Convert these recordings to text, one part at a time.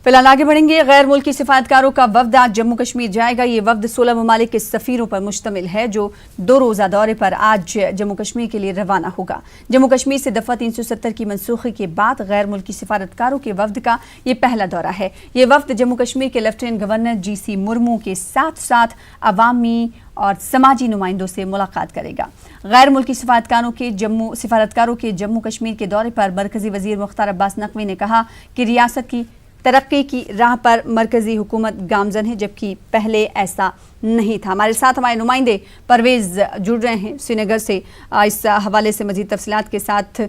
फिलहाल आगे बढ़ेंगे। गैर मुल्की सिफारतकारों का वफ्द आज जम्मू कश्मीर जाएगा। ये वफ्द 16 ममालिक के सफीरों पर मुश्तमिल है जो 2 रोज़ा दौरे पर आज जम्मू कश्मीर के लिए रवाना होगा। जम्मू कश्मीर से दफ़ा 370 की मनसूखी के बाद गैर मुल्की सिफारतकारों के वफ्द का ये पहला दौरा है। ये वफ्द जम्मू कश्मीर के लेफ्टिनेंट गवर्नर GC मुर्मू के साथ साथ अवामी और समाजी नुमाइंदों से मुलाकात करेगा। गैर मुल्की सिफारतकारों के जम्मू कश्मीर के दौरे पर मरकजी वजीर मुख्तार अब्बास नकवी ने कहा कि रियासत की तरक्की की राह पर मरकजी हुकूमत गामजन है, जबकि पहले ऐसा नहीं था। हमारे साथ हमारे नुमाइंदे परवेज जुड़ रहे हैं श्रीनगर से इस हवाले से मजीद तफसीलात के साथ।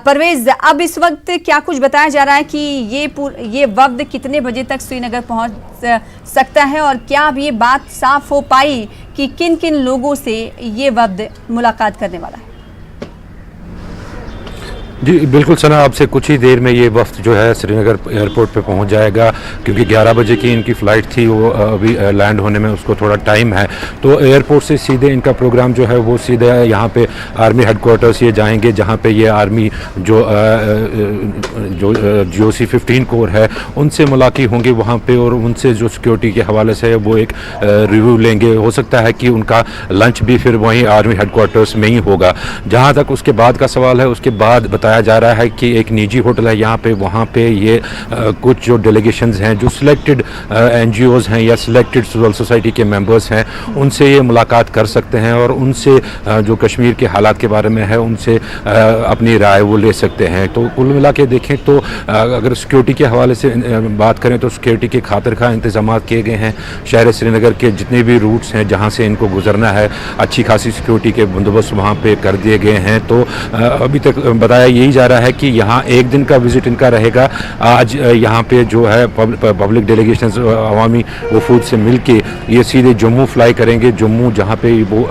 परवेज, अब इस वक्त क्या कुछ बताया जा रहा है कि ये वफ्द कितने बजे तक श्रीनगर पहुंच सकता है और क्या अब ये बात साफ हो पाई कि किन किन लोगों से ये वफ्द मुलाकात करने वाला है? जी बिल्कुल सना, आपसे कुछ ही देर में ये वफ्द जो है श्रीनगर एयरपोर्ट पे पहुंच जाएगा, क्योंकि 11 बजे की इनकी फ़्लाइट थी, वो अभी लैंड होने में उसको थोड़ा टाइम है। तो एयरपोर्ट से सीधे इनका प्रोग्राम जो है वो सीधे यहाँ पे आर्मी हेडक्वार्टर्स ये जाएंगे, जहाँ पे ये आर्मी जो GOC 15 कोर है उनसे मुलाकात होंगे वहाँ पे, और उनसे जो सिक्योरिटी के हवाले से वो एक रिव्यू लेंगे। हो सकता है कि उनका लंच भी फिर वहीं आर्मी हेडक्वार्टर्स में ही होगा। जहाँ तक उसके बाद का सवाल है, उसके बाद बताया जा रहा है कि एक निजी होटल है यहाँ पे, वहाँ पे ये कुछ जो डेलीगेशंस हैं, जो सिलेक्टेड NGOs हैं या सिलेक्टेड सिविल सोसाइटी के मेंबर्स हैं, उनसे ये मुलाकात कर सकते हैं और उनसे जो कश्मीर के हालात के बारे में है उनसे अपनी राय वो ले सकते हैं। तो कुल मिला के देखें तो अगर सिक्योरिटी के हवाले से बात करें तो सिक्योरिटी के खातिर खा इंतजाम किए गए हैं। शहर श्रीनगर के जितने भी रूट्स हैं जहाँ से इनको गुजरना है, अच्छी खासी सिक्योरिटी के बंदोबस्त वहाँ पे कर दिए गए हैं। तो अभी तक बताया यही जा रहा है कि यहाँ एक दिन का विजिट इनका रहेगा। आज यहाँ पे जो है पब्लिक डेलीगेशंस अवामी वफूद से मिलके ये सीधे जम्मू फ्लाई करेंगे। जम्मू जहाँ पे वो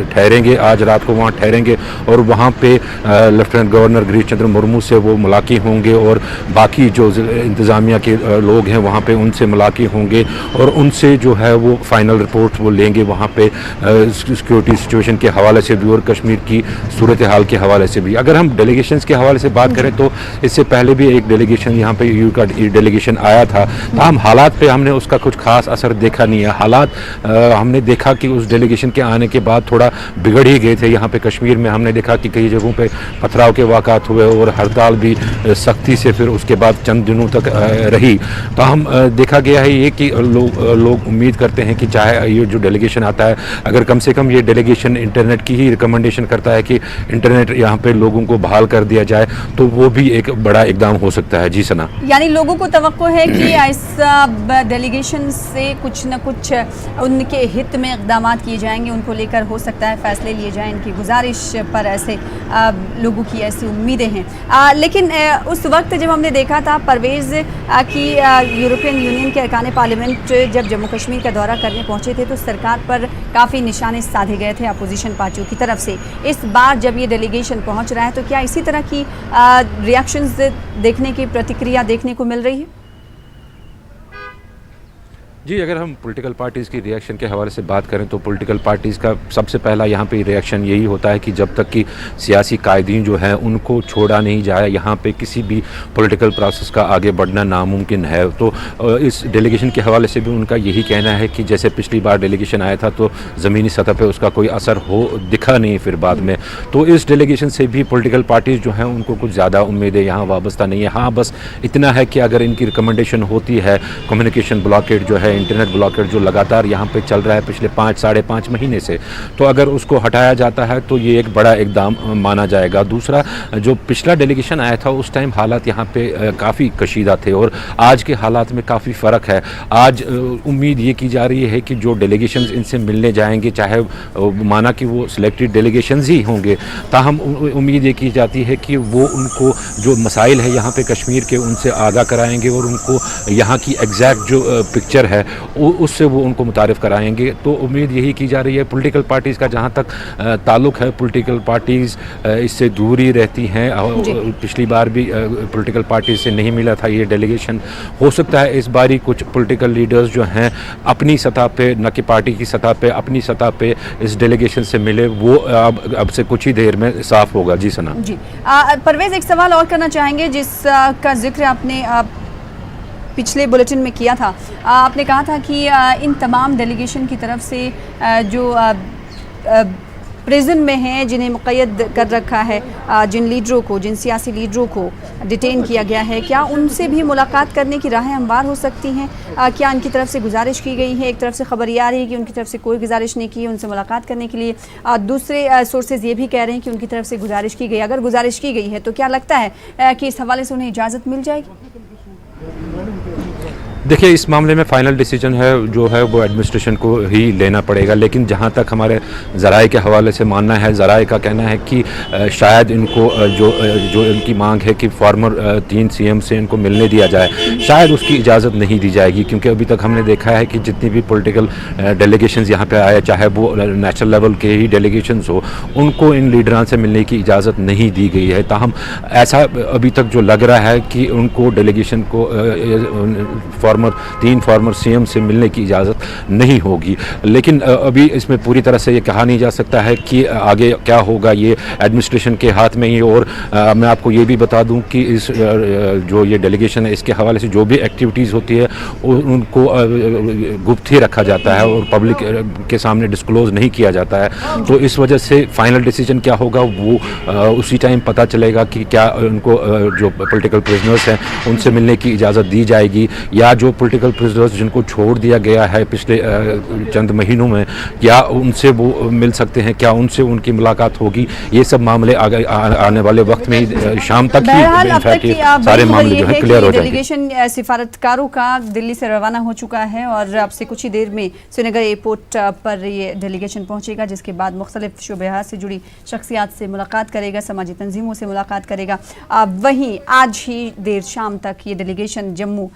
ठहरेंगे, आज रात को वहाँ ठहरेंगे और वहाँ पे लेफ्टिनेंट गवर्नर गिरीश चंद्र मुर्मू से वो मुलाकात होंगे और बाकी जो इंतज़ामिया के लोग हैं वहाँ पे उनसे मुलाकात होंगे और उनसे जो है वो फाइनल रिपोर्ट वो लेंगे वहाँ पे सिक्योरिटी सिचुएशन के हवाले से भी और कश्मीर की सूरत हाल के हवाले से भी। अगर हम डेलीगेशंस के हवाले से बात करें तो इससे पहले भी एक डेलीगेशन यहाँ पे EU का डेलीगेशन आया था, ताहम हालात पे हमने उसका कुछ खास असर देखा नहीं है। हालात हमने देखा कि उस डेलीगेशन के आने के बाद थोड़ा बिगड़ ही गए थे। यहाँ पे कश्मीर में हमने देखा कि कई जगहों पे पथराव के वाक़ात हुए और हड़ताल भी सख्ती से फिर उसके बाद चंद दिनों तक रही। ताहम देखा गया है ये कि लोग उम्मीद करते हैं कि चाहे ये जो डेलीगेशन आता है, अगर कम से कम ये डेलीगेशन इंटरनेट की ही रिकमेंडेशन करता है कि इंटरनेट यहाँ पे लोगों को बहाल कर दिया जाए, तो वो भी एक बड़ा इकदाम हो सकता है। जी सना, यानी लोगों को तवक्को है कि इस डेलीगेशन से कुछ न कुछ उनके हित में इकदाम किए जाएंगे, उनको लेकर हो सकता है फैसले लिए जाएं। इनकी गुजारिश पर ऐसे लोगों की ऐसी उम्मीदें हैं। लेकिन उस वक्त जब हमने देखा था परवेज़ कि यूरोपियन यूनियन के अरकान पार्लियामेंट जब जम्मू कश्मीर का दौरा करने पहुंचे थे तो सरकार पर काफ़ी निशाने साधे गए थे अपोजिशन पार्टियों की तरफ से। इस बार जब ये डेलीगेशन पहुंच रहा है तो क्या इसी तरह की रिएक्शंस देखने की, प्रतिक्रिया देखने को मिल रही है? जी, अगर हम पॉलिटिकल पार्टीज़ की रिएक्शन के हवाले से बात करें तो पॉलिटिकल पार्टीज़ का सबसे पहला यहाँ पे रिएक्शन यही होता है कि जब तक कि सियासी कायदीन जो हैं उनको छोड़ा नहीं जाए, यहाँ पे किसी भी पॉलिटिकल प्रोसेस का आगे बढ़ना नामुमकिन है। तो इस डेलीगेशन के हवाले से भी उनका यही कहना है कि जैसे पिछली बार डेलीगेशन आया था तो ज़मीनी सतह पर उसका कोई असर दिखा नहीं फिर बाद में। तो इस डेलीगेशन से भी पॉलिटिकल पार्टीज़ जो हैं उनको कुछ ज़्यादा उम्मीदें यहाँ वाबस्ता नहीं है। हाँ, बस इतना है कि अगर इनकी रिकमेंडेशन होती है, कम्युनिकेशन ब्लॉकेट जो है, इंटरनेट ब्लॉकेट जो लगातार यहाँ पे चल रहा है पिछले 5-5.5 महीने से, तो अगर उसको हटाया जाता है तो ये एक बड़ा इकदाम माना जाएगा। दूसरा, जो पिछला डेलीगेशन आया था उस टाइम हालात यहाँ पे काफ़ी कशीदा थे और आज के हालात में काफ़ी फ़र्क है। आज उम्मीद ये की जा रही है कि जो डेलीगेशंस इनसे मिलने जाएंगे, चाहे माना कि वो सिलेक्टेड डेलीगेशंस ही होंगे, ताहम उम्मीद ये की जाती है कि वो उनको जो मसाइल है यहाँ पे कश्मीर के उनसे आगाह कराएंगे और उनको यहाँ की एग्जैक्ट जो पिक्चर है उससे वो उनको मुतारिफ कराएंगे। तो उम्मीद यही की जा रही है। पॉलिटिकल पार्टीज़ का जहाँ तक ताल्लुक़ है, पॉलिटिकल पार्टीज़ इससे दूर ही रहती हैं। पिछली बार भी पॉलिटिकल पार्टीज़ से नहीं मिला था ये डेलीगेशन। हो सकता है इस बारी कुछ पॉलिटिकल लीडर्स जो हैं अपनी सतह पे, न कि पार्टी की सतह पे, अपनी सतह पे इस डेलीगेशन से मिले, वो अब से कुछ ही देर में साफ होगा। जी सना जी। परवेज़, एक सवाल और करना चाहेंगे जिसका जिक्र आपने पिछले बुलेटिन में किया था। आपने कहा था कि इन तमाम डेलीगेशन की तरफ से जो प्रिजन में हैं, जिन्हें मुक़य्यद कर रखा है, जिन लीडरों को, जिन सियासी लीडरों को डिटेन किया गया है, क्या उनसे भी मुलाकात करने की राहें हमवार हो सकती हैं? क्या उनकी तरफ से गुजारिश की गई है? एक तरफ से खबर ये आ रही है कि उनकी तरफ से कोई गुजारिश नहीं की है उनसे मुलाकात करने के लिए, दूसरे सोर्सेज ये भी कह रहे हैं कि उनकी तरफ से गुजारिश की गई। अगर गुजारिश की गई है तो क्या लगता है कि इस हवाले से उन्हें इजाज़त मिल जाएगी? देखिए, इस मामले में फ़ाइनल डिसीजन जो है वो एडमिनिस्ट्रेशन को ही लेना पड़ेगा, लेकिन जहाँ तक हमारे ज़राए के हवाले से मानना है, ज़राए का कहना है कि शायद इनको जो इनकी मांग है कि फॉर्मर 3 CM से इनको मिलने दिया जाए, शायद उसकी इजाज़त नहीं दी जाएगी, क्योंकि अभी तक हमने देखा है कि जितनी भी पॉलिटिकल डेलीगेशंस यहाँ पे आए, चाहे वो नेशनल लेवल के ही डेलीगेशंस हो, उनको इन लीडरान से मिलने की इजाज़त नहीं दी गई है। ताहम ऐसा अभी तक जो लग रहा है कि उनको डेलीगेशन को 3 फॉर्मर CM से मिलने की इजाज़त नहीं होगी, लेकिन अभी इसमें पूरी तरह से ये कहा नहीं जा सकता है कि आगे क्या होगा, ये एडमिनिस्ट्रेशन के हाथ में ही। और मैं आपको ये भी बता दूं कि इस जो ये डेलीगेशन है, इसके हवाले से जो भी एक्टिविटीज़ होती है उनको गुप्त ही रखा जाता है और पब्लिक के सामने डिस्क्लोज़ नहीं किया जाता है। तो इस वजह से फाइनल डिसीजन क्या होगा वो उसी टाइम पता चलेगा कि क्या उनको जो पॉलिटिकल प्रिजनर्स हैं उनसे मिलने की इजाज़त दी जाएगी, या जो पॉलिटिकल प्रिजनर्स जिनको छोड़ दिया गया है पिछले चंद महीनों में, क्या उनसे वो मिल सकते हैं, क्या उनसे उनकी मुलाकात होगी। ये सब मामले आने वाले वक्त में शाम तक ही सारे मामले जो है क्लियर हो जाएंगे। डेलीगेशन सिफारतकारों का दिल्ली से रवाना हो चुका है और अब से कुछ ही देर में श्रीनगर एयरपोर्ट पर ये डेलीगेशन पहुंचेगा, जिसके बाद मुख्तलिफ शोबे से जुड़ी शख्सियात से मुलाकात करेगा, समाजी तंजीमों से मुलाकात करेगा। वहीं आज ही देर शाम तक ये डेलीगेशन जम्मू